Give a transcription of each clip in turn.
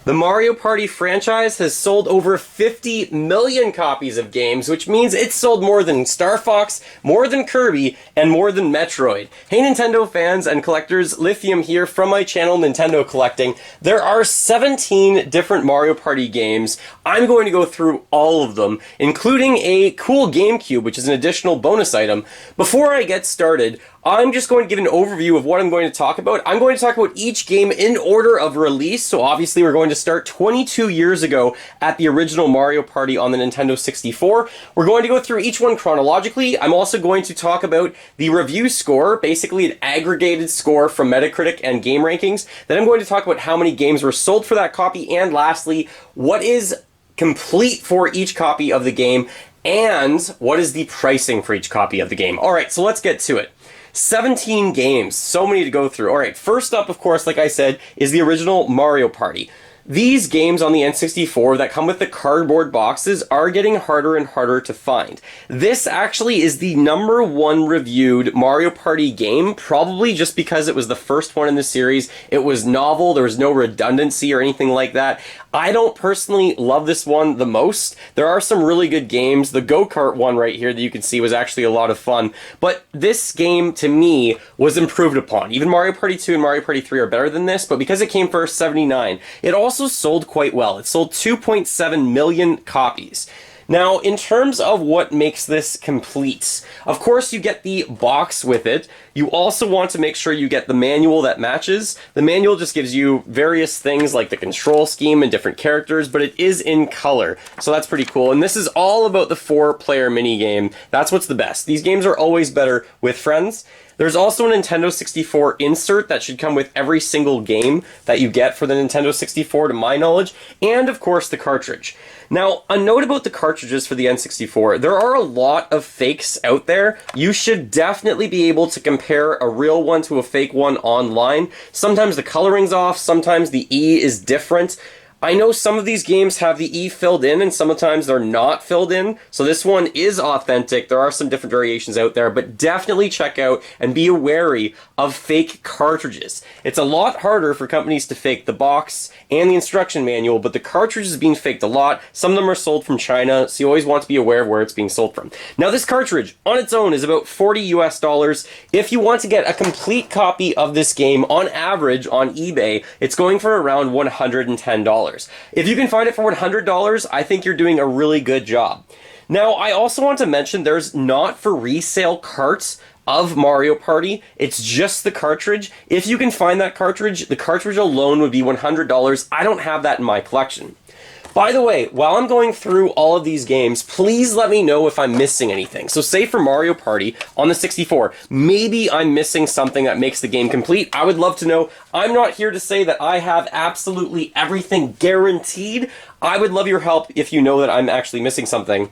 The Mario Party franchise has sold over 50 million copies of games, which means it's sold more than Star Fox, more than Kirby, and more than Metroid. Hey Nintendo fans and collectors, Lithium here from my channel Nintendo Collecting. There are 17 different Mario Party games. I'm going to go through all of them, including a cool GameCube, which is an additional bonus item. Before I get started, I'm just going to give an overview of what I'm going to talk about. I'm going to talk about each game in order of release, so obviously we're going to start 22 years ago at the original Mario Party on the Nintendo 64. We're going to go through each one chronologically. I'm also going to talk about the review score, basically an aggregated score from Metacritic and Game Rankings. Then I'm going to talk about how many games were sold for that copy, and lastly, what is complete for each copy of the game, and what is the pricing for each copy of the game. Alright, so let's get to it. 17 games, so many to go through. Alright, first up, of course, like I said, is the original Mario Party. These games on the N64 that come with the cardboard boxes are getting harder and harder to find. This actually is the #1 reviewed Mario Party game, probably just because it was the first one in the series. It was novel, there was no redundancy or anything like that. I don't personally love this one the most. There are some really good games. The go-kart one right here that you can see was actually a lot of fun. But this game, to me, was improved upon. Even Mario Party 2 and Mario Party 3 are better than this, but because it came first, 79. It also sold quite well. It sold 2.7 million copies. Now, in terms of what makes this complete, of course you get the box with it. You also want to make sure you get the manual that matches. The manual just gives you various things like the control scheme and different characters, but it is in color, so that's pretty cool. And this is all about the 4-player minigame. That's what's the best. These games are always better with friends. There's also a Nintendo 64 insert that should come with every single game that you get for the Nintendo 64, to my knowledge, and of course the cartridge. Now, a note about the cartridges for the N64, there are a lot of fakes out there. You should definitely be able to compare a real one to a fake one online. Sometimes the coloring's off, sometimes the E is different. I know some of these games have the E filled in and sometimes they're not filled in, so this one is authentic. There are some different variations out there, but definitely check out and be wary of fake cartridges. It's a lot harder for companies to fake the box and the instruction manual, but the cartridge is being faked a lot. Some of them are sold from China, so you always want to be aware of where it's being sold from. Now, this cartridge on its own is about $40 US. If you want to get a complete copy of this game, on average on eBay, it's going for around $110. If you can find it for $100, I think you're doing a really good job. Now, I also want to mention there's not for resale carts of Mario Party. It's just the cartridge. If you can find that cartridge, the cartridge alone would be $100. I don't have that in my collection. By the way, while I'm going through all of these games, please let me know if I'm missing anything. So say for Mario Party on the 64, maybe I'm missing something that makes the game complete. I would love to know. I'm not here to say that I have absolutely everything guaranteed. I would love your help if you know that I'm actually missing something.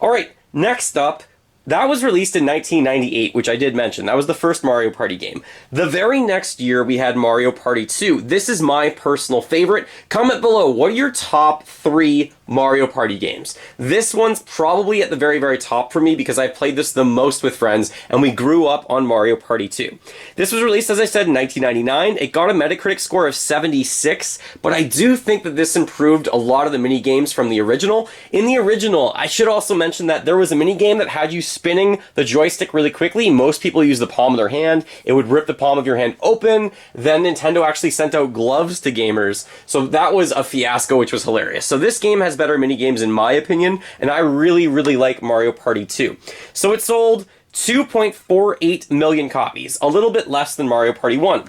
All right, next up, that was released in 1998, which I did mention. That was the first Mario Party game. The very next year, we had Mario Party 2. This is my personal favorite. Comment below, what are your top 3 Mario Party games? This one's probably at the very, very top for me because I played this the most with friends, and we grew up on Mario Party 2. This was released, as I said, in 1999. It got a Metacritic score of 76, but I do think that this improved a lot of the mini games from the original. In the original, I should also mention that there was a mini game that had you spinning the joystick really quickly. Most people use the palm of their hand. It would rip the palm of your hand open. Then Nintendo actually sent out gloves to gamers. So that was a fiasco, which was hilarious. So this game has better mini games in my opinion, and I really, really like Mario Party 2. So it sold 2.48 million copies, a little bit less than Mario Party 1.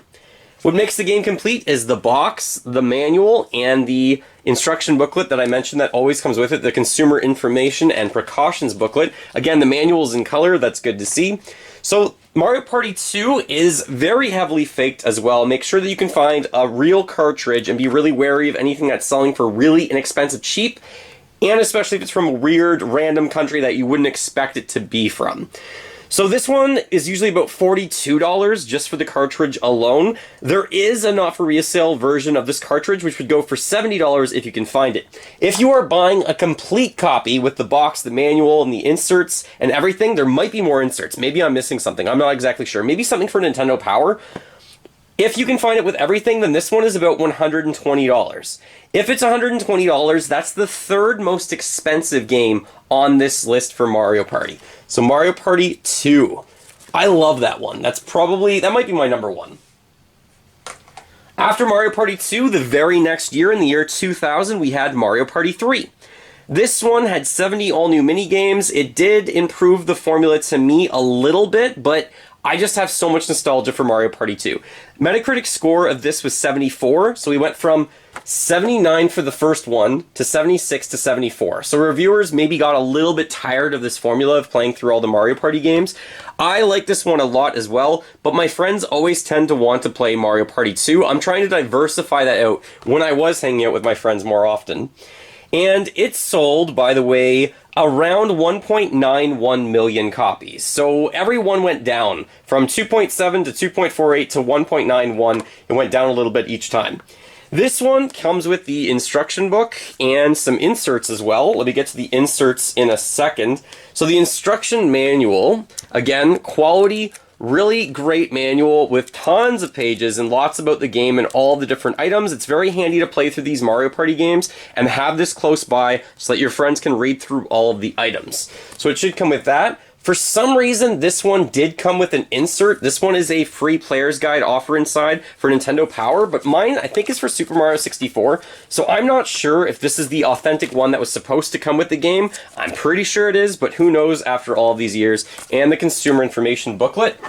What makes the game complete is the box, the manual, and the instruction booklet that I mentioned that always comes with it, the consumer information and precautions booklet. Again, the manual is in color, that's good to see. So Mario Party 2 is very heavily faked as well. Make sure that you can find a real cartridge and be really wary of anything that's selling for really inexpensive cheap, and especially if it's from a weird random country that you wouldn't expect it to be from. So this one is usually about $42 just for the cartridge alone. There is a not-for-resale version of this cartridge which would go for $70 if you can find it. If you are buying a complete copy with the box, the manual, and the inserts and everything, there might be more inserts. Maybe I'm missing something. I'm not exactly sure. Maybe something for Nintendo Power. If you can find it with everything, then this one is about $120. If it's $120, that's the third most expensive game on this list for Mario Party. So Mario Party 2. I love that one. That might be my number one. After Mario Party 2, the very next year, in the year 2000, we had Mario Party 3. This one had 70 all-new minigames. It did improve the formula to me a little bit, but I just have so much nostalgia for Mario Party 2. Metacritic score of this was 74, so we went from 79 for the first one to 76 to 74. So reviewers maybe got a little bit tired of this formula of playing through all the Mario Party games. I like this one a lot as well, but my friends always tend to want to play Mario Party 2. I'm trying to diversify that out when I was hanging out with my friends more often. And it sold, by the way, around 1.91 million copies. So every one went down from 2.7 to 2.48 to 1.91. It went down a little bit each time. This one comes with the instruction book and some inserts as well. Let me get to the inserts in a second. So the instruction manual, again, quality, really great manual with tons of pages and lots about the game and all the different items. It's very handy to play through these Mario Party games and have this close by so that your friends can read through all of the items. So it should come with that. For some reason, this one did come with an insert. This one is a free player's guide offer inside for Nintendo Power, but mine, I think, is for Super Mario 64. So I'm not sure if this is the authentic one that was supposed to come with the game. I'm pretty sure it is, but who knows after all of these years. And the consumer information booklet.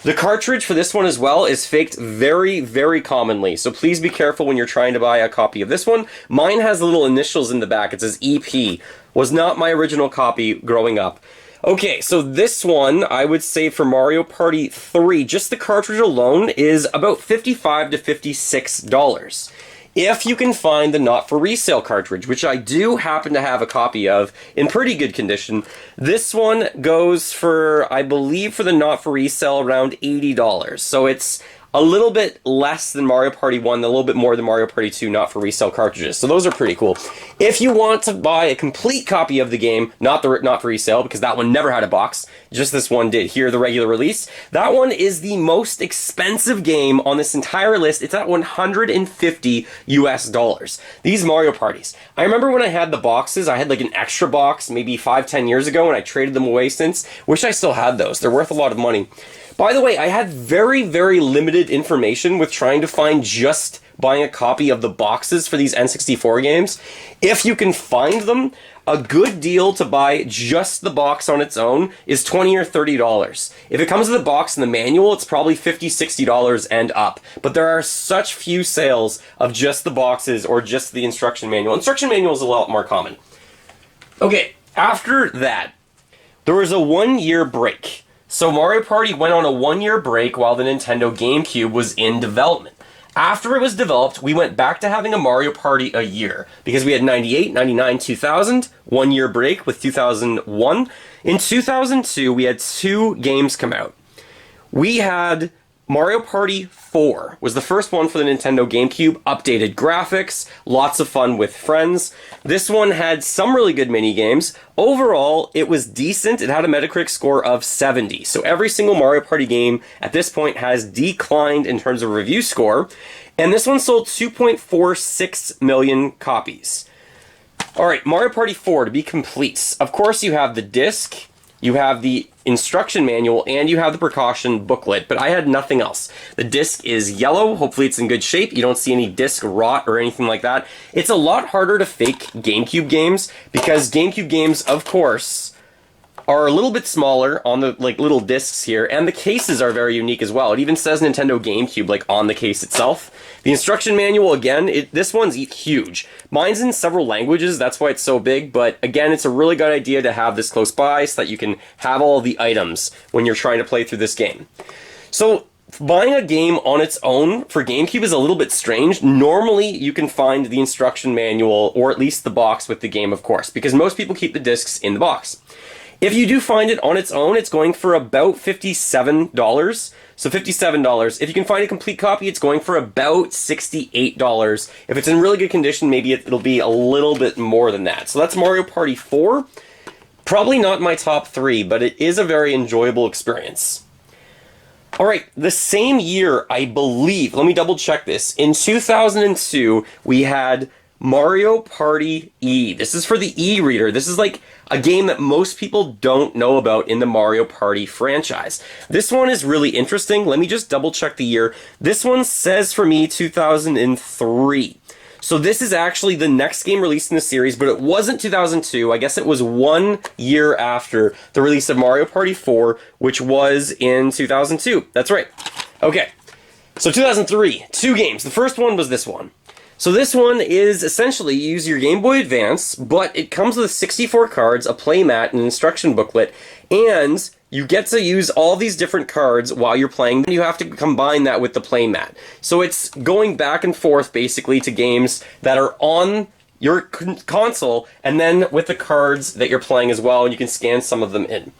The cartridge for this one as well is faked very, very commonly, so please be careful when you're trying to buy a copy of this one. Mine has little initials in the back. It says EP. Was not my original copy growing up. Okay, so this one, I would say for Mario Party 3, just the cartridge alone is about $55 to $56. If you can find the not-for-resale cartridge, which I do happen to have a copy of in pretty good condition, this one goes for, I believe, for the not-for-resale around $80. So it's a little bit less than Mario Party 1, a little bit more than Mario Party 2 not-for-resale cartridges. So those are pretty cool. If you want to buy a complete copy of the game, not-for-resale, because that one never had a box, just this one did. Here, the regular release. That one is the most expensive game on this entire list. It's at $150 US. These Mario Parties. I remember when I had the boxes, I had like an extra box maybe 5-10 years ago, and I traded them away since. Wish I still had those. They're worth a lot of money. By the way, I had very, very limited information with trying to find just buying a copy of the boxes for these N64 games. If you can find them, a good deal to buy just the box on its own is $20 or $30. If it comes with the box and the manual, it's probably $50, $60 and up. But there are such few sales of just the boxes or just the instruction manual. Instruction manual is a lot more common. Okay, after that, there was a 1-year break. So Mario Party went on a 1-year break while the Nintendo GameCube was in development. After it was developed, we went back to having a Mario Party a year, because we had 98, 99, 2000, 1-year break with 2001. In 2002, we had 2 games come out. We had Mario Party 4 was the first one for the Nintendo GameCube, updated graphics, lots of fun with friends. This one had some really good mini-games. Overall, it was decent. It had a Metacritic score of 70. So every single Mario Party game at this point has declined in terms of review score. And this one sold 2.46 million copies. Alright, Mario Party 4, to be complete. Of course, you have the disc, you have the instruction manual, and you have the precaution booklet, but I had nothing else. The disc is yellow. Hopefully it's in good shape. You don't see any disc rot or anything like that. It's a lot harder to fake GameCube games because GameCube games, of course, are a little bit smaller on the little discs here, and the cases are very unique as well. It even says Nintendo GameCube on the case itself. The instruction manual, again, this one's huge. Mine's in several languages, that's why it's so big, but again, it's a really good idea to have this close by so that you can have all the items when you're trying to play through this game. So, buying a game on its own for GameCube is a little bit strange. Normally, you can find the instruction manual, or at least the box with the game, of course, because most people keep the discs in the box. If you do find it on its own, it's going for about $57. So $57. If you can find a complete copy, it's going for about $68. If it's in really good condition, maybe it'll be a little bit more than that. So that's Mario Party 4. Probably not my top 3, but it is a very enjoyable experience. Alright, the same year, I believe, let me double check this, in 2002, we had Mario Party E. This is for the e-reader. This is like a game that most people don't know about in the Mario Party franchise. This one is really interesting. Let me just double check the year. This one says for me 2003. So this is actually the next game released in the series, but it wasn't 2002. I guess it was 1 year after the release of Mario Party 4, which was in 2002. That's right. Okay. So 2003, 2 games. The first one was this one. So this one is essentially you use your Game Boy Advance, but it comes with 64 cards, a playmat, an instruction booklet, and you get to use all these different cards while you're playing. You have to combine that with the playmat. So it's going back and forth basically to games that are on your console and then with the cards that you're playing as well, and you can scan some of them in.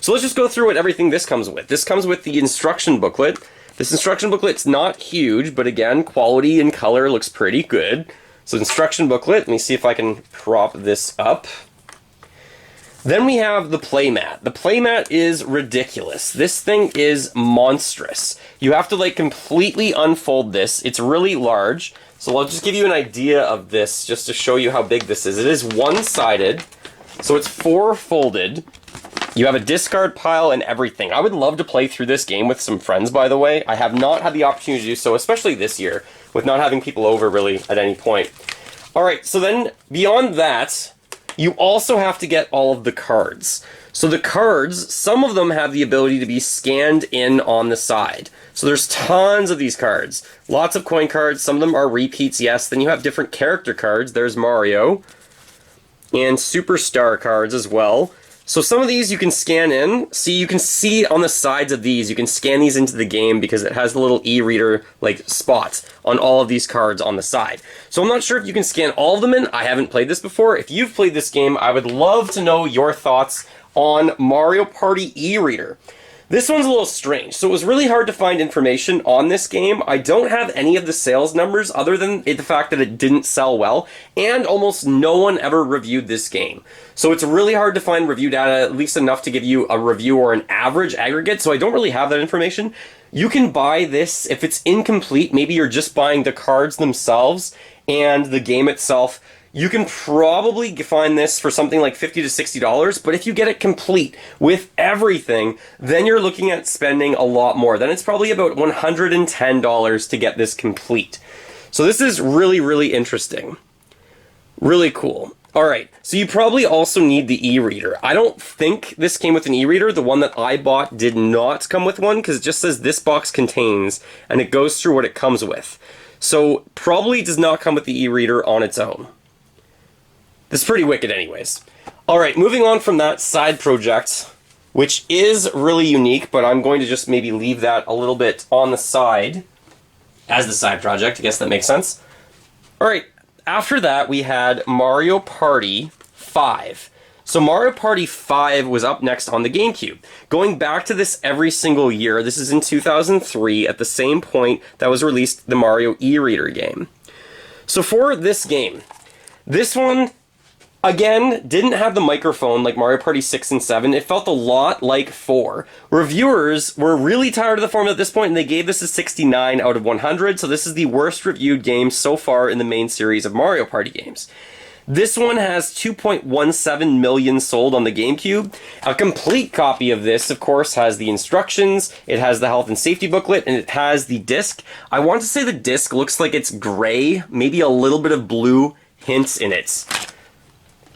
So let's just go through what everything this comes with. This comes with the instruction booklet. This instruction booklet's not huge, but again, quality and color looks pretty good. So instruction booklet, let me see if I can prop this up. Then we have the playmat. The playmat is ridiculous. This thing is monstrous. You have to like completely unfold this. It's really large. So I'll just give you an idea of this just to show you how big this is. It is one-sided, so it's 4-folded. You have a discard pile and everything. I would love to play through this game with some friends, by the way. I have not had the opportunity to do so, especially this year, with not having people over really at any point. Alright, so then beyond that, you also have to get all of the cards. So the cards, some of them have the ability to be scanned in on the side. So there's tons of these cards. Lots of coin cards, some of them are repeats, yes. Then you have different character cards. There's Mario. And Superstar cards as well. So some of these you can scan in. See, you can see on the sides of these, you can scan these into the game because it has the little e-reader like spots on all of these cards on the side. So I'm not sure if you can scan all of them in. I haven't played this before. If you've played this game, I would love to know your thoughts on Mario Party e-reader. This one's a little strange, so it was really hard to find information on this game. I don't have any of the sales numbers other than the fact that it didn't sell well, and almost no one ever reviewed this game. So it's really hard to find review data, at least enough to give you a review or an average aggregate, so I don't really have that information. You can buy this, if it's incomplete, maybe you're just buying the cards themselves and the game itself. You can probably find this for something like $50 to $60, but if you get it complete with everything, then you're looking at spending a lot more. Then it's probably about $110 to get this complete. So this is really, really interesting. Really cool. Alright, so you probably also need the e-reader. I don't think this came with an e-reader. The one that I bought did not come with one, because it just says this box contains, and it goes through what it comes with. So probably does not come with the e-reader on its own. This is pretty wicked anyways. Alright, moving on from that side project, which is really unique, but I'm going to just maybe leave that a little bit on the side as the side project. I guess that makes sense. Alright, after that we had Mario Party 5. So Mario Party 5 was up next on the GameCube. Going back to this every single year, this is in 2003, at the same point that was released the Mario e-reader game. So for this game, this one, again, didn't have the microphone like Mario Party 6 and 7. It felt a lot like 4. Reviewers were really tired of the formula at this point, and they gave this a 69 out of 100, so this is the worst reviewed game so far in the main series of Mario Party games. This one has 2.17 million sold on the GameCube. A complete copy of this, of course, has the instructions, it has the health and safety booklet, and it has the disc. I want to say the disc looks like it's gray, maybe a little bit of blue hints in it.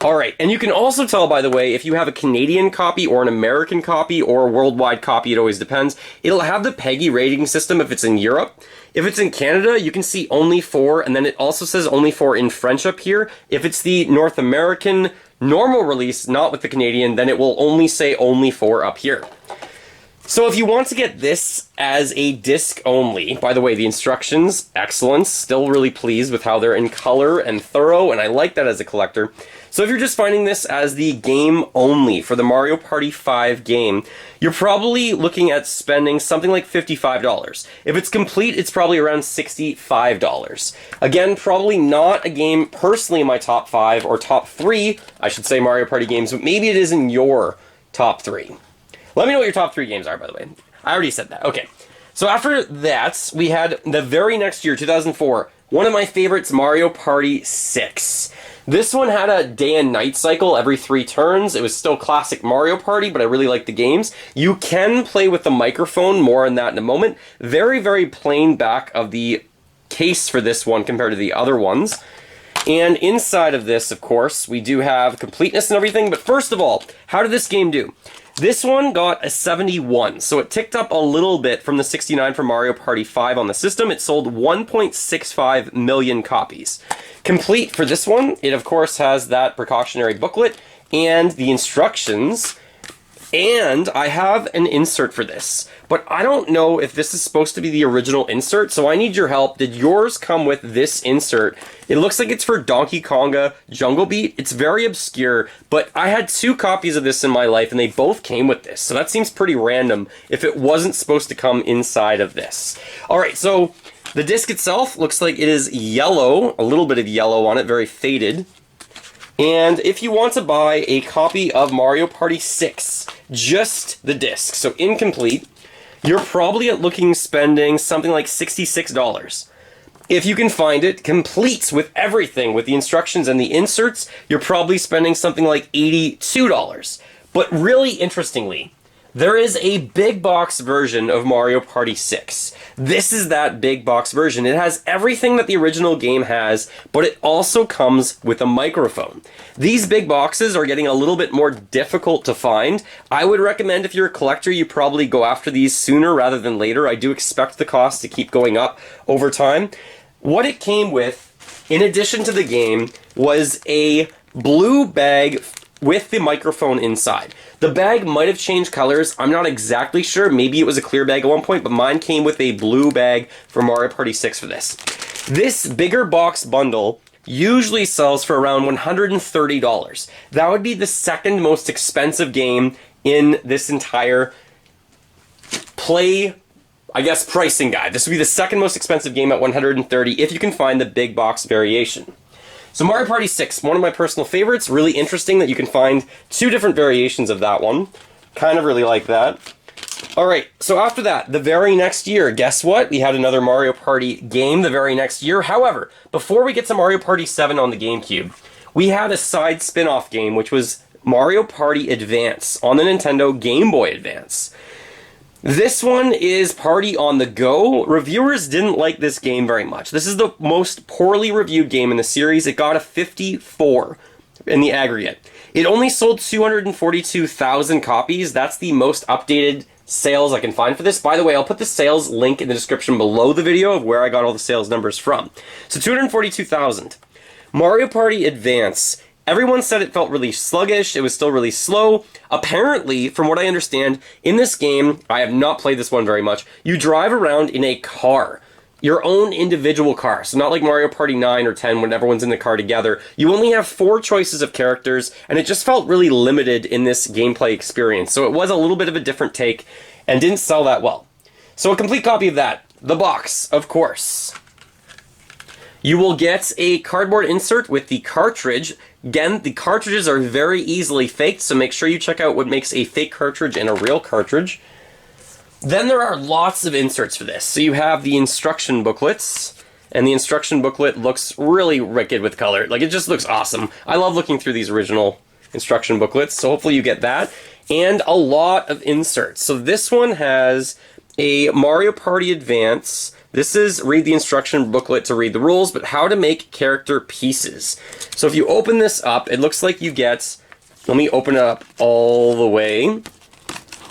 Alright, and you can also tell, by the way, if you have a Canadian copy or an American copy or a worldwide copy, it always depends, it'll have the PEGI rating system if it's in Europe. If it's in Canada, you can see only 4, and then it also says only 4 in French up here. If it's the North American normal release, not with the Canadian, then it will only say only 4 up here. So if you want to get this as a disc only, by the way, the instructions, excellent, still really pleased with how they're in color and thorough, and I like that as a collector. So if you're just finding this as the game only for the Mario Party 5 game, you're probably looking at spending something like $55. If it's complete, it's probably around $65. Again, probably not a game personally in my top 5 or top 3, I should say, Mario Party games, but maybe it is in your top 3. Let me know what your top 3 games are, by the way. I already said that. Okay. So after that, we had the very next year, 2004, one of my favorites, Mario Party 6. This one had a day and night cycle every 3 turns. It was still classic Mario Party, but I really liked the games. You can play with the microphone, more on that in a moment. Very, very plain back of the case for this one compared to the other ones. And inside of this, of course, we do have completeness and everything. But first of all, how did this game do? This one got a 71, so it ticked up a little bit from the 69 for Mario Party 5 on the system. It sold 1.65 million copies. Complete for this one, it of course has that precautionary booklet and the instructions. And I have an insert for this, but I don't know if this is supposed to be the original insert, so I need your help. Did yours come with this insert? It looks like it's for Donkey Konga Jungle Beat. It's very obscure, but I had 2 copies of this in my life, and they both came with this, so that seems pretty random if it wasn't supposed to come inside of this. Alright, so the disc itself looks like it is yellow, a little bit of yellow on it, very faded. And if you want to buy a copy of Mario Party 6, just the disc, so incomplete, you're probably spending something like $66. If you can find it, complete with everything, with the instructions and the inserts, you're probably spending something like $82. But really interestingly, there is a big box version of Mario Party 6. This is that big box version. It has everything that the original game has, but it also comes with a microphone. These big boxes are getting a little bit more difficult to find. I would recommend if you're a collector, you probably go after these sooner rather than later. I do expect the cost to keep going up over time. What it came with, in addition to the game, was a blue bag with the microphone inside. The bag might have changed colors. I'm not exactly sure. Maybe it was a clear bag at one point, but mine came with a blue bag for Mario Party 6 for this. This bigger box bundle usually sells for around $130. That would be the second most expensive game in this entire pricing guide. This would be the second most expensive game at $130 if you can find the big box variation. So Mario Party 6, one of my personal favorites. Really interesting that you can find 2 different variations of that one. Kind of really like that. Alright, so after that, the very next year, guess what? We had another Mario Party game the very next year. However, before we get to Mario Party 7 on the GameCube, we had a side spin-off game, which was Mario Party Advance on the Nintendo Game Boy Advance. This one is Party on the Go. Reviewers didn't like this game very much. This is the most poorly reviewed game in the series. It got a 54 in the aggregate. It only sold 242,000 copies. That's the most updated sales I can find for this. By the way, I'll put the sales link in the description below the video of where I got all the sales numbers from. So 242,000. Mario Party Advance. Everyone said it felt really sluggish, it was still really slow. Apparently, from what I understand, in this game, I have not played this one very much, you drive around in a car. Your own individual car. So not like Mario Party 9 or 10 when everyone's in the car together. You only have 4 choices of characters, and it just felt really limited in this gameplay experience. So it was a little bit of a different take, and didn't sell that well. So a complete copy of that. The box, of course. You will get a cardboard insert with the cartridge. Again, the cartridges are very easily faked, so make sure you check out what makes a fake cartridge and a real cartridge. Then there are lots of inserts for this. So you have the instruction booklets, and the instruction booklet looks really wicked with color. Like, it just looks awesome. I love looking through these original instruction booklets, so hopefully you get that. And a lot of inserts. So this one has a Mario Party Advance. This is read the instruction booklet to read the rules, but how to make character pieces. So if you open this up, it looks like you get, let me open it up all the way.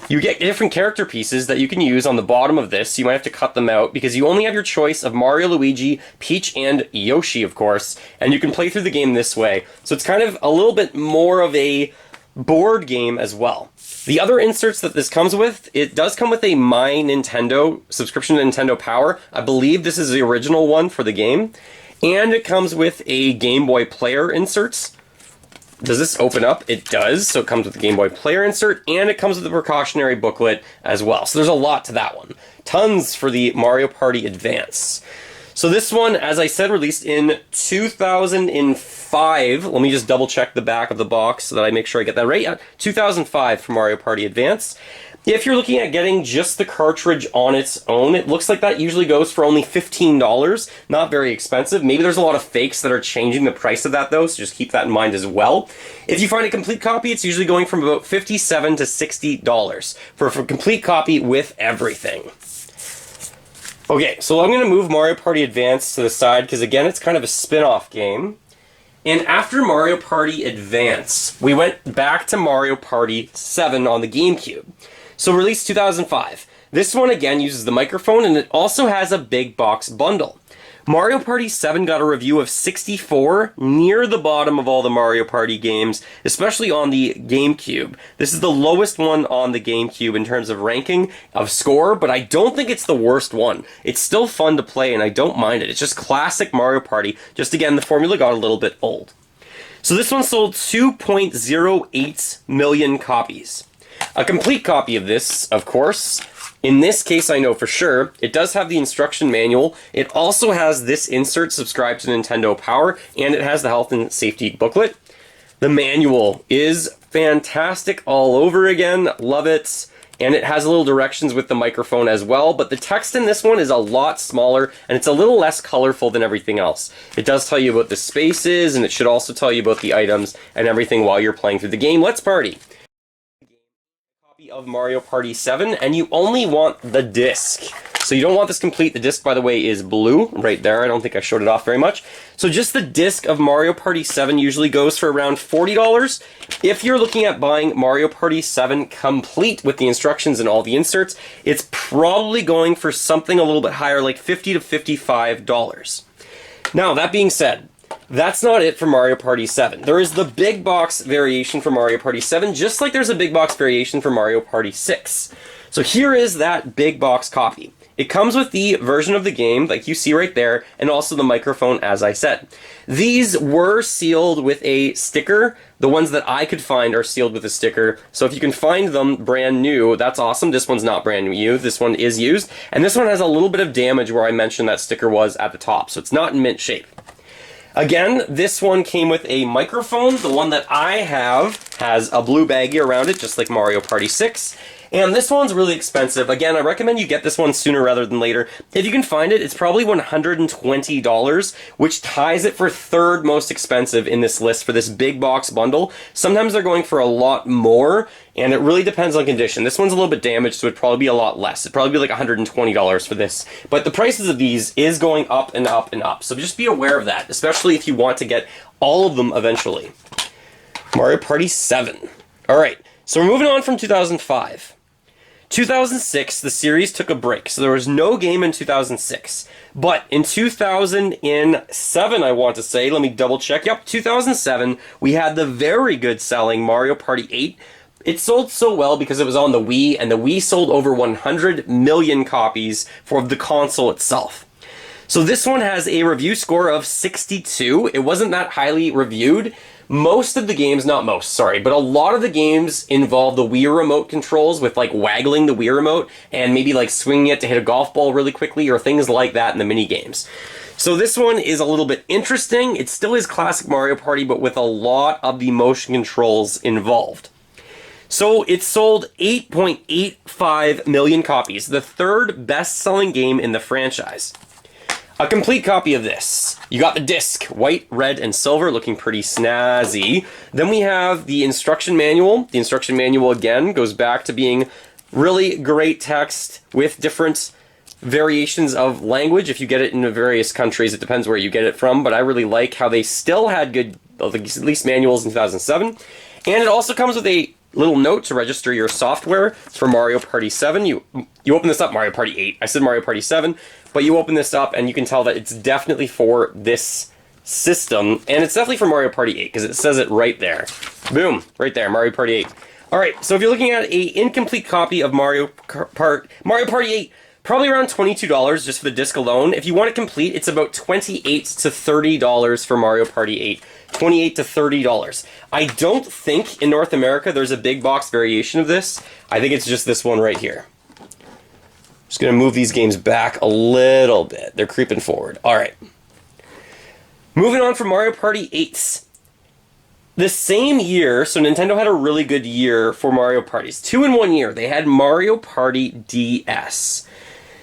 You get different character pieces that you can use on the bottom of this. You might have to cut them out because you only have your choice of Mario, Luigi, Peach, and Yoshi, of course, and you can play through the game this way. So it's kind of a little bit more of a board game as well. The other inserts that this comes with, it does come with a My Nintendo subscription to Nintendo Power. I believe this is the original one for the game. And it comes with a Game Boy Player inserts. Does this open up? It does. So it comes with the Game Boy Player insert, and it comes with the precautionary booklet as well. So there's a lot to that one. Tons for the Mario Party Advance. So this one, as I said, released in 2005. Let me just double check the back of the box so that I make sure I get that right. 2005 for Mario Party Advance. If you're looking at getting just the cartridge on its own, it looks like that usually goes for only $15. Not very expensive. Maybe there's a lot of fakes that are changing the price of that though, so just keep that in mind as well. If you find a complete copy, it's usually going from about $57 to $60 for a complete copy with everything. Okay, so I'm going to move Mario Party Advance to the side because again, it's kind of a spin-off game. And after Mario Party Advance, we went back to Mario Party 7 on the GameCube. So released 2005. This one again uses the microphone and it also has a big box bundle. Mario Party 7 got a review of 64, near the bottom of all the Mario Party games, especially on the GameCube. This is the lowest one on the GameCube in terms of ranking of score, but I don't think it's the worst one. It's still fun to play and I don't mind it. It's just classic Mario Party, just again the formula got a little bit old. So this one sold 2.08 million copies. A complete copy of this, of course. In this case, I know for sure, it does have the instruction manual. It also has this insert, subscribe to Nintendo Power, and it has the health and safety booklet. The manual is fantastic all over again. Love it. And it has little directions with the microphone as well, but the text in this one is a lot smaller, and it's a little less colorful than everything else. It does tell you about the spaces, and it should also tell you about the items and everything while you're playing through the game. Let's party! Of Mario Party 7, and you only want the disc. So you don't want this complete. The disc, by the way, is blue right there. I don't think I showed it off very much. So just the disc of Mario Party 7 usually goes for around $40. If you're looking at buying Mario Party 7 complete with the instructions and all the inserts, it's probably going for something a little bit higher, like $50 to $55. Now, that being said, that's not it for Mario Party 7. There is the big box variation for Mario Party 7, just like there's a big box variation for Mario Party 6. So here is that big box copy. It comes with the version of the game, like you see right there, and also the microphone, as I said. These were sealed with a sticker. The ones that I could find are sealed with a sticker. So if you can find them brand new, that's awesome. This one's not brand new. This one is used. And this one has a little bit of damage where I mentioned that sticker was at the top. So it's not in mint shape. Again, this one came with a microphone. The one that I have has a blue baggie around it, just like Mario Party 6. And this one's really expensive. Again, I recommend you get this one sooner rather than later. If you can find it, it's probably $120, which ties it for third most expensive in this list for this big box bundle. Sometimes they're going for a lot more, and it really depends on condition. This one's a little bit damaged, so it'd probably be a lot less. It'd probably be like $120 for this. But the prices of these is going up and up and up, so just be aware of that, especially if you want to get all of them eventually. Mario Party 7. Alright, so we're moving on from 2005. 2006, the series took a break, so there was no game in 2006. But in 2007, I want to say, let me double check. Yep, 2007, we had the very good selling Mario Party 8. It sold so well because it was on the Wii, and the Wii sold over 100 million copies for the console itself. So this one has a review score of 62. It wasn't that highly reviewed. Most of the games, not most, sorry, but a lot of the games involve the Wii remote controls with like waggling the Wii remote and maybe like swinging it to hit a golf ball really quickly or things like that in the mini games. So this one is a little bit interesting. It still is classic Mario Party, but with a lot of the motion controls involved. So it sold 8.85 million copies, the third best-selling game in the franchise. A complete copy of this. You got the disc, white, red, and silver, looking pretty snazzy. Then we have the instruction manual. The instruction manual, again, goes back to being really great text with different variations of language. If you get it in various countries, it depends where you get it from, but I really like how they still had good, at least manuals in 2007. And it also comes with a little note to register your software. It's for Mario Party 7. You open this up, Mario Party 8. I said Mario Party 7, but you open this up and you can tell that it's definitely for this system, and it's definitely for Mario Party 8 because it says it right there. Boom, right there, Mario Party 8. Alright, so if you're looking at a incomplete copy of Mario Party 8, probably around $22 just for the disc alone. If you want it complete, it's about $28 to $30 for Mario Party 8. $28 to $30. I don't think in North America there's a big box variation of this. I think it's just this one right here. Just going to move these games back a little bit. They're creeping forward. Alright. Moving on from Mario Party 8. The same year, so Nintendo had a really good year for Mario Parties. 2 in 1 year. They had Mario Party DS.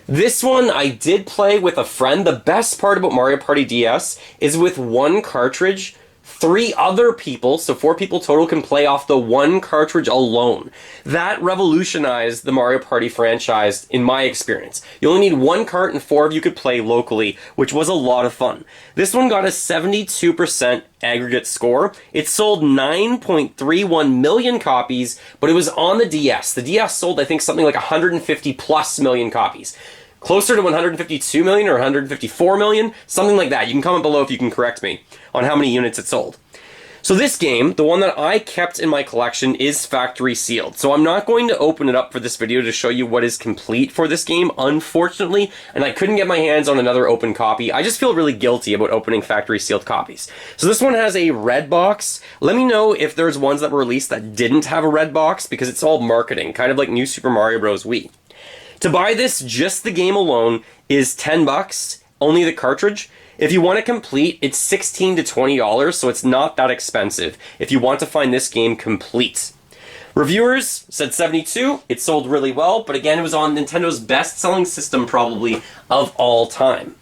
This one I did play with a friend. The best part about Mario Party DS is with one cartridge, 3 other people, so 4 people total, can play off the one cartridge alone. That revolutionized the Mario Party franchise in my experience. You only need 1 cart and 4 of you could play locally, which was a lot of fun. This one got a 72% aggregate score. It sold 9.31 million copies, but it was on the DS. The DS sold, I think, something like 150 plus million copies. Closer to 152 million or 154 million, something like that. You can comment below if you can correct me on how many units it sold. So this game, the one that I kept in my collection, is factory sealed. So I'm not going to open it up for this video to show you what is complete for this game, unfortunately, and I couldn't get my hands on another open copy. I just feel really guilty about opening factory sealed copies. So this one has a red box. Let me know if there's ones that were released that didn't have a red box, because it's all marketing, kind of like New Super Mario Bros. Wii. To buy this, just the game alone, is $10, only the cartridge. If you want it complete, it's $16 to $20, so it's not that expensive if you want to find this game complete. Reviewers said 72, it sold really well, but again, it was on Nintendo's best-selling system probably of all time.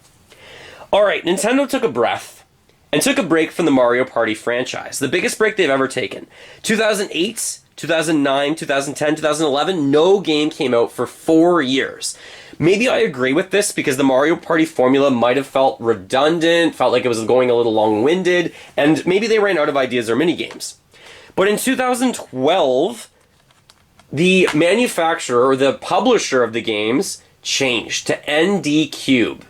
Alright, Nintendo took a breath and took a break from the Mario Party franchise, the biggest break they've ever taken. 2008, 2009, 2010, 2011, no game came out for 4 years. Maybe I agree with this because the Mario Party formula might have felt redundant, felt like it was going a little long-winded, and maybe they ran out of ideas or minigames. But in 2012, the manufacturer, or the publisher of the games, changed to ND Cube.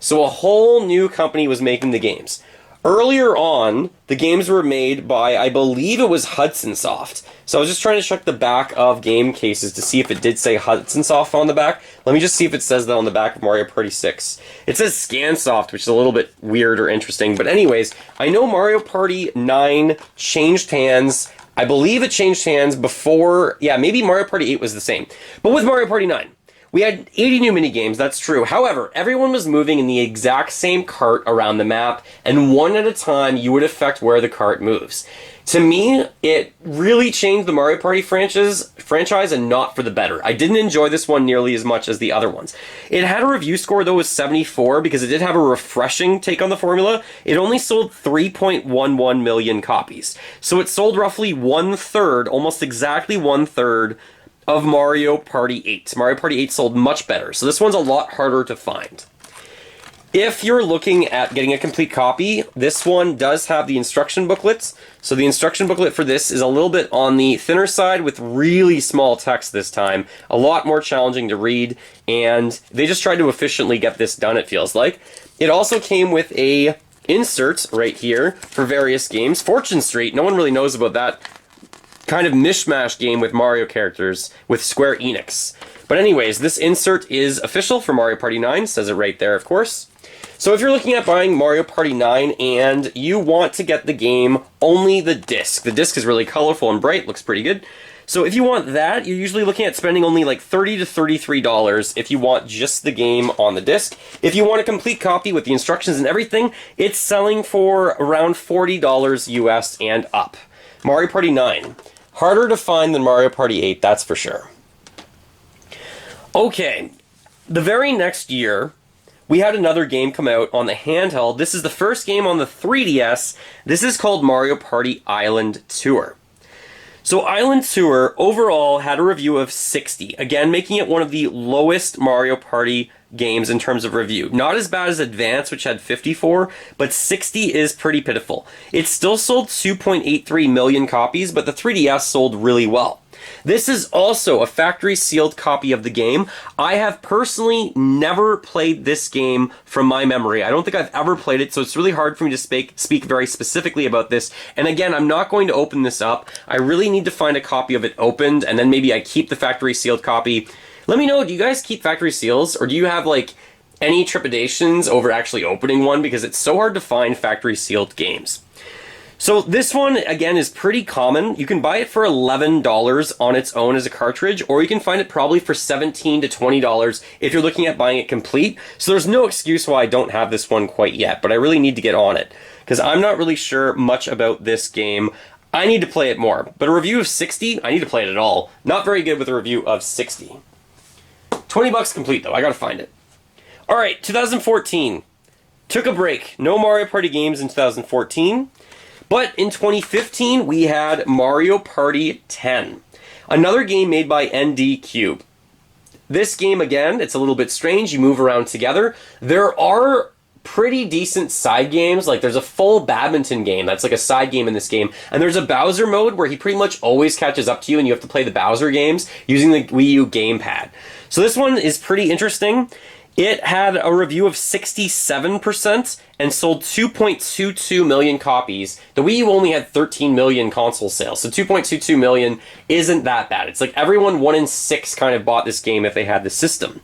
So a whole new company was making the games. Earlier on, the games were made by, I believe it was Hudson Soft. So I was just trying to check the back of game cases to see if it did say Hudson Soft on the back. Let me just see if it says that on the back of Mario Party 6. It says Scansoft, which is a little bit weird or interesting. But anyways, I know Mario Party 9 changed hands. I believe it changed hands before, yeah, maybe Mario Party 8 was the same. But with Mario Party 9, we had 80 new minigames, that's true. However, everyone was moving in the exact same cart around the map, and one at a time, you would affect where the cart moves. To me, it really changed the Mario Party franchise and not for the better. I didn't enjoy this one nearly as much as the other ones. It had a review score, though, of 74 because it did have a refreshing take on the formula. It only sold 3.11 million copies. So it sold roughly 1/3, almost exactly 1/3, of Mario Party 8. Mario Party 8 sold much better, so this one's a lot harder to find. If you're looking at getting a complete copy, this one does have the instruction booklets. So the instruction booklet for this is a little bit on the thinner side with really small text this time. A lot more challenging to read, and they just tried to efficiently get this done, it feels like. It also came with a insert right here for various games. Fortune Street, no one really knows about that kind of mishmash game with Mario characters with Square Enix. But anyways, this insert is official for Mario Party 9, says it right there, of course. So if you're looking at buying Mario Party 9 and you want to get the game, only the disc is really colorful and bright, looks pretty good. So if you want that, you're usually looking at spending only like $30 to $33 if you want just the game on the disc. If you want a complete copy with the instructions and everything, it's selling for around $40 US and up. Mario Party 9. Harder to find than Mario Party 8, that's for sure. Okay, the very next year, we had another game come out on the handheld. This is the first game on the 3DS. This is called Mario Party Island Tour. So Island Tour overall had a review of 60, again making it one of the lowest Mario Party games in terms of review. Not as bad as Advance, which had 54, but 60 is pretty pitiful. It still sold 2.83 million copies, but the 3DS sold really well. This is also a factory sealed copy of the game. I have personally never played this game from my memory. I don't think I've ever played it, so it's really hard for me to speak very specifically about this. And again, I'm not going to open this up. I really need to find a copy of it opened, and then maybe I keep the factory sealed copy. Let me know, do you guys keep factory seals, or do you have like any trepidations over actually opening one? Because it's so hard to find factory sealed games. So this one, again, is pretty common. You can buy it for $11 on its own as a cartridge, or you can find it probably for $17 to $20 if you're looking at buying it complete. So there's no excuse why I don't have this one quite yet, but I really need to get on it, because I'm not really sure much about this game. I need to play it more. But a review of 60, I need to play it at all. Not very good with a review of 60. 20 bucks complete, though. I gotta find it. Alright, 2014. Took a break. No Mario Party games in 2014. But in 2015, we had Mario Party 10. Another game made by ND Cube. This game, again, it's a little bit strange. You move around together. There are pretty decent side games. Like, there's a full badminton game. That's like a side game in this game. And there's a Bowser mode where he pretty much always catches up to you and you have to play the Bowser games using the Wii U gamepad. So this one is pretty interesting. It had a review of 67% and sold 2.22 million copies. The Wii U only had 13 million console sales, so 2.22 million isn't that bad. It's like everyone 1 in 6 kind of bought this game if they had the system.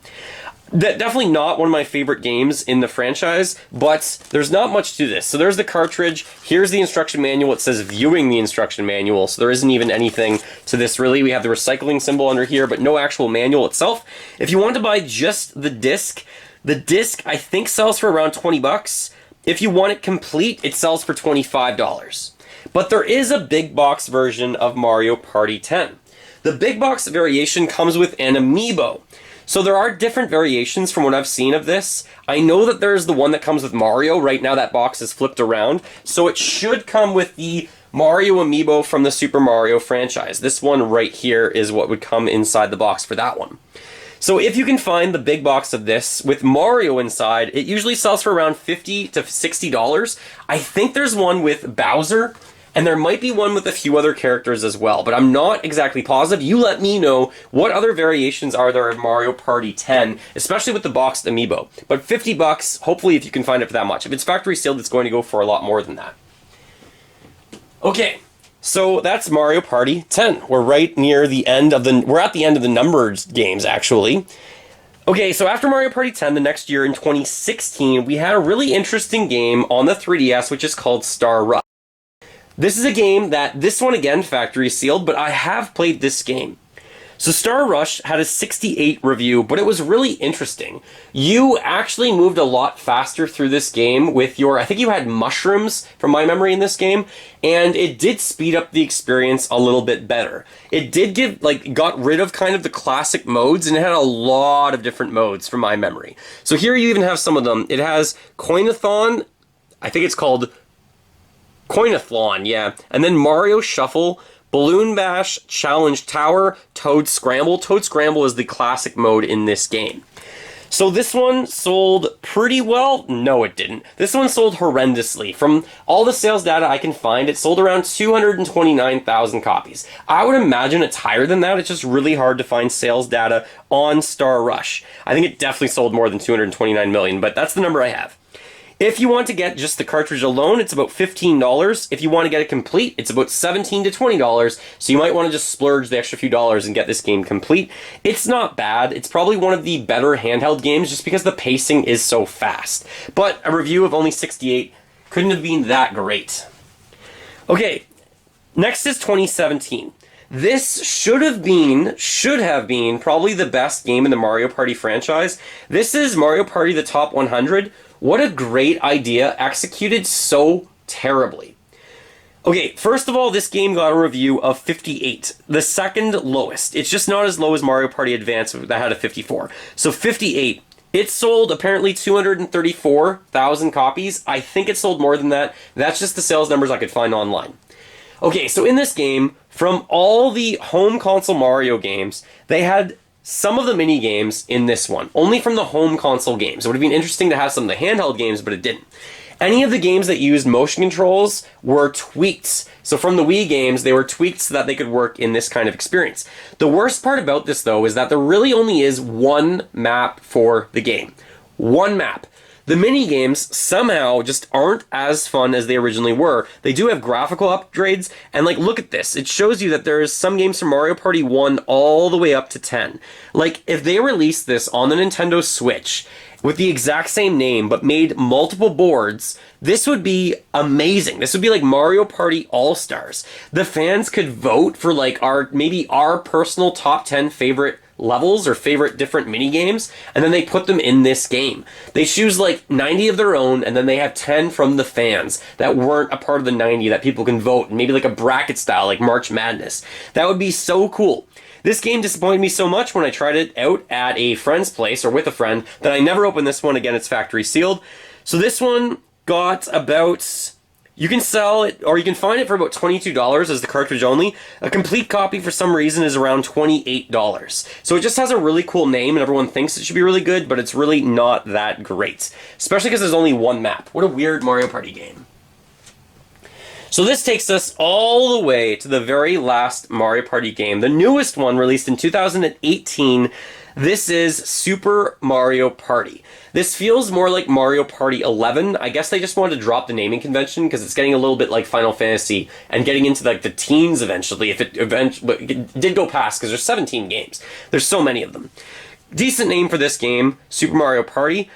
Definitely not one of my favorite games in the franchise, but there's not much to this. So there's the cartridge, here's the instruction manual, it says viewing the instruction manual, so there isn't even anything to this really. We have the recycling symbol under here, but no actual manual itself. If you want to buy just the disc I think sells for around 20 bucks. If you want it complete, it sells for $25. But there is a big box version of Mario Party 10. The big box variation comes with an amiibo. So there are different variations from what I've seen of this. I know that there's the one that comes with Mario. Right now that box is flipped around. So it should come with the Mario amiibo from the Super Mario franchise. This one right here is what would come inside the box for that one. So if you can find the big box of this with Mario inside, it usually sells for around $50 to $60. I think there's one with Bowser, and there might be one with a few other characters as well, but I'm not exactly positive. You let me know what other variations are there of Mario Party 10, especially with the boxed amiibo. But 50 bucks, hopefully if you can find it for that much. If it's factory sealed, it's going to go for a lot more than that. Okay, so that's Mario Party 10. We're right near the end of we're at the end of the numbered games, actually. Okay, so after Mario Party 10, the next year in 2016, we had a really interesting game on the 3DS, which is called Star Rush. This is a game that, this one again, factory sealed, but I have played this game. So Star Rush had a 68 review, but it was really interesting. You actually moved a lot faster through this game with your, I think you had mushrooms from my memory in this game, and it did speed up the experience a little bit better. It did give, got rid of kind of the classic modes, and it had a lot of different modes from my memory. So here you even have some of them. It has Coinathon, I think it's called Coinathlon, yeah. And then Mario Shuffle, Balloon Bash, Challenge Tower, Toad Scramble. Toad Scramble is the classic mode in this game. So this one sold pretty well. No, it didn't. This one sold horrendously. From all the sales data I can find, it sold around 229,000 copies. I would imagine it's higher than that. It's just really hard to find sales data on Star Rush. I think it definitely sold more than 229 million, but that's the number I have. If you want to get just the cartridge alone, it's about $15. If you want to get it complete, it's about $17 to $20. So you might want to just splurge the extra few dollars and get this game complete. It's not bad. It's probably one of the better handheld games just because the pacing is so fast. But a review of only 68 couldn't have been that great. Okay, next is 2017. This should have been probably the best game in the Mario Party franchise. This is Mario Party The Top 100. What a great idea, executed so terribly. Okay, first of all, this game got a review of 58, the second lowest. It's just not as low as Mario Party Advance that had a 54. So 58. It sold apparently 234,000 copies. I think it sold more than that. That's just the sales numbers I could find online. Okay, so in this game, from all the home console Mario games, they had some of the mini games in this one, only from the home console games. It would have been interesting to have some of the handheld games, but it didn't. Any of the games that used motion controls were tweaked. So from the Wii games, they were tweaked so that they could work in this kind of experience. The worst part about this, though, is that there really only is one map for the game. One map. The mini-games somehow just aren't as fun as they originally were. They do have graphical upgrades, and look at this. It shows you that there's some games from Mario Party 1 all the way up to 10. If they released this on the Nintendo Switch with the exact same name, but made multiple boards, this would be amazing. This would be like Mario Party All-Stars. The fans could vote for maybe our personal top 10 favorite levels or favorite different mini games, and then they put them in this game. They choose like 90 of their own, and then they have 10 from the fans that weren't a part of the 90 that people can vote, and maybe like a bracket style, like March Madness. That would be so cool. This game disappointed me so much when I tried it out at a friend's place or with a friend that I never opened this one. Again, it's factory sealed. So this one got about... You can sell it, or you can find it for about $22 as the cartridge only. A complete copy, for some reason, is around $28. So it just has a really cool name, and everyone thinks it should be really good, but it's really not that great. Especially because there's only one map. What a weird Mario Party game. So this takes us all the way to the very last Mario Party game, the newest one released in 2018. This is Super Mario Party. This feels more like Mario Party 11. I guess they just wanted to drop the naming convention because it's getting a little bit like Final Fantasy and getting into like the teens eventually. If it eventually it did go past because there's 17 games. There's so many of them. Decent name for this game, Super Mario Party.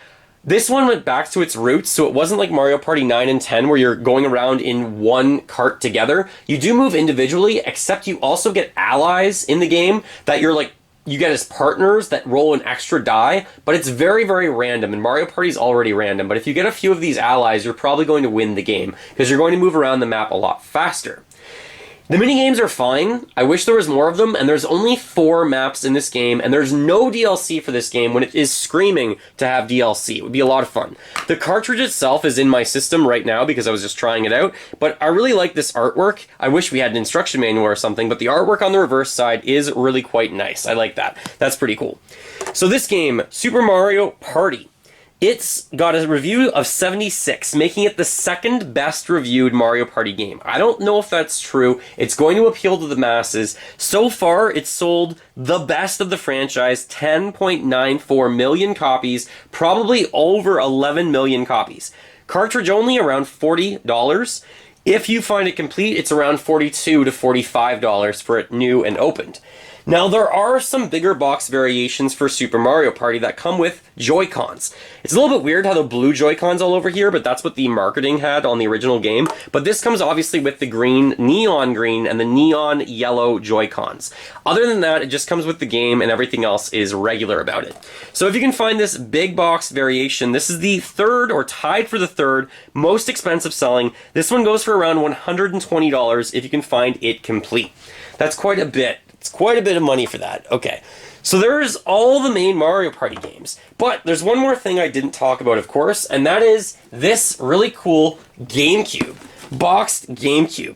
This one went back to its roots, so it wasn't like Mario Party 9 and 10 where you're going around in one cart together. You do move individually, except you also get allies in the game that you're like, you get as partners that roll an extra die, but it's very, very random, and Mario Party is already random. But if you get a few of these allies, you're probably going to win the game, because you're going to move around the map a lot faster. The minigames are fine. I wish there was more of them, and there's only 4 maps in this game, and there's no DLC for this game when it is screaming to have DLC. It would be a lot of fun. The cartridge itself is in my system right now because I was just trying it out, but I really like this artwork. I wish we had an instruction manual or something, but the artwork on the reverse side is really quite nice. I like that. That's pretty cool. So this game, Super Mario Party, it's got a review of 76, making it the second best reviewed Mario Party game. I don't know if that's true. It's going to appeal to the masses. So far, it's sold the best of the franchise, 10.94 million copies, probably over 11 million copies. Cartridge only, around $40. If you find it complete, it's around $42 to $45 for it new and opened. Now, there are some bigger box variations for Super Mario Party that come with Joy-Cons. It's a little bit weird how the blue Joy-Cons all over here, but that's what the marketing had on the original game. But this comes obviously with the green, neon green, and the neon yellow Joy-Cons. Other than that, it just comes with the game, and everything else is regular about it. So if you can find this big box variation, this is the third, or tied for the third, most expensive selling. This one goes for around $120 if you can find it complete. That's quite a bit. It's quite a bit of money for that. Okay, so there's all the main Mario Party games. But there's one more thing I didn't talk about, of course, and that is this really cool GameCube. Boxed GameCube.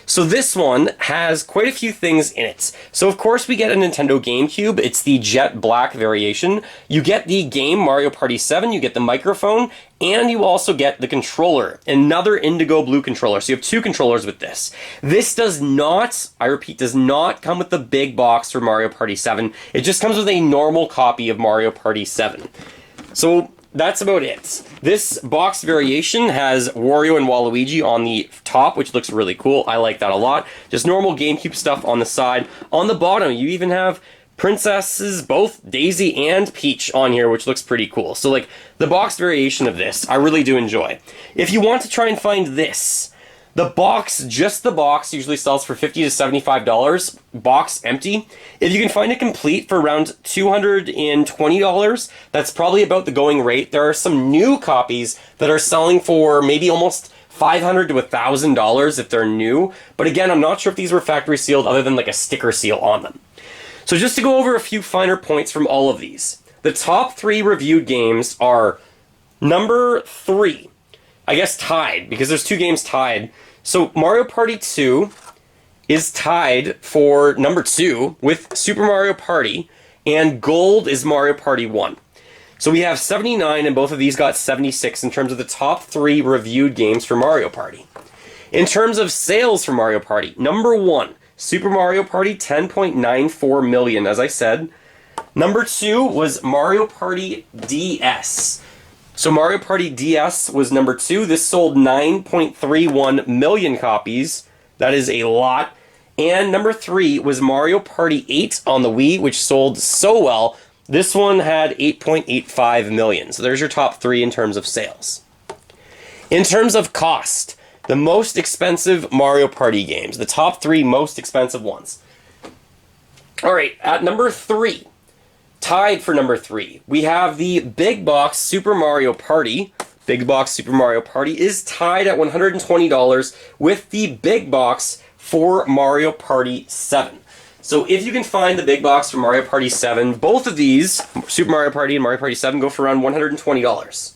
So this one has quite a few things in it. So of course we get a Nintendo GameCube. It's the jet black variation. You get the game Mario Party 7, you get the microphone, and you also get the controller, another indigo blue controller. So you have 2 controllers with this. This does not, I repeat, does not come with the big box for Mario Party 7. It just comes with a normal copy of Mario Party 7. So that's about it. This box variation has Wario and Waluigi on the top, which looks really cool. I like that a lot. Just normal GameCube stuff on the side. On the bottom, you even have princesses, both Daisy and Peach on here, which looks pretty cool. So, like, the box variation of this, I really do enjoy. If you want to try and find this, the box, just the box, usually sells for $50 to $75, box empty. If you can find it complete for around $220, that's probably about the going rate. There are some new copies that are selling for maybe almost $500 to $1,000 if they're new. But again, I'm not sure if these were factory sealed other than like a sticker seal on them. So just to go over a few finer points from all of these. The top 3 reviewed games are number 3. I guess tied, because there's 2 games tied. So Mario Party 2 is tied for number 2 with Super Mario Party, and gold is Mario Party 1. So we have 79, and both of these got 76 in terms of the top 3 reviewed games for Mario Party. In terms of sales for Mario Party, number 1, Super Mario Party, 10.94 million, as I said. Number 2 was Mario Party DS. So Mario Party DS was number 2. This sold 9.31 million copies. That is a lot. And number 3 was Mario Party 8 on the Wii, which sold so well. This one had 8.85 million. So there's your top 3 in terms of sales. In terms of cost, the most expensive Mario Party games. The top 3 most expensive ones. Alright, at number 3, tied for number 3, we have the Big Box Super Mario Party. Big Box Super Mario Party is tied at $120 with the Big Box for Mario Party 7. So if you can find the Big Box for Mario Party 7, both of these, Super Mario Party and Mario Party 7, go for around $120.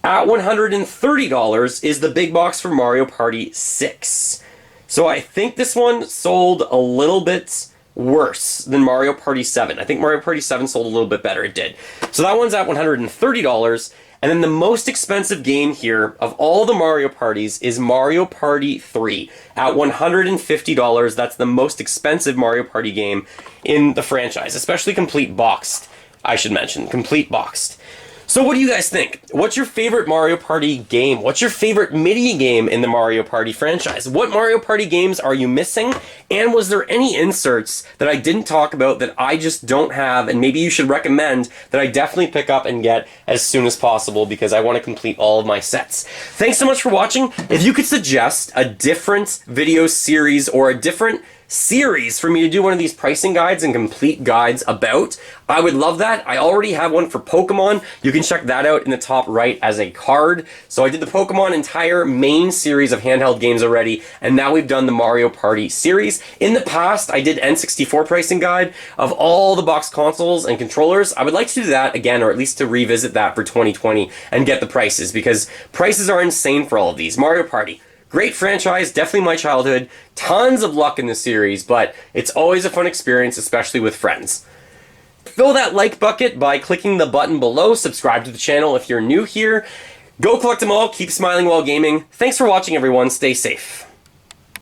At $130 is the Big Box for Mario Party 6. So I think this one sold a little bit worse than Mario Party 7. I think Mario Party 7 sold a little bit better. It did. So that one's at $130. And then the most expensive game here of all the Mario Parties is Mario Party 3 at $150. That's the most expensive Mario Party game in the franchise, especially complete boxed, I should mention. Complete boxed. So what do you guys think? What's your favorite Mario Party game? What's your favorite mini game in the Mario Party franchise? What Mario Party games are you missing? And was there any inserts that I didn't talk about that I just don't have and maybe you should recommend that I definitely pick up and get as soon as possible because I want to complete all of my sets? Thanks so much for watching. If you could suggest a different video series or a different series for me to do one of these pricing guides and complete guides about, I would love that. I already have one for Pokemon. You can check that out in the top right as a card. So I did the Pokemon entire main series of handheld games already, and now we've done the Mario Party series. In the past, I did N64 pricing guide of all the box consoles and controllers. I would like to do that again, or at least to revisit that for 2020 and get the prices, because prices are insane for all of these. Mario Party, great franchise, definitely my childhood. Tons of luck in the series, but it's always a fun experience, especially with friends. Fill that like bucket by clicking the button below. Subscribe to the channel if you're new here. Go collect them all. Keep smiling while gaming. Thanks for watching, everyone. Stay safe.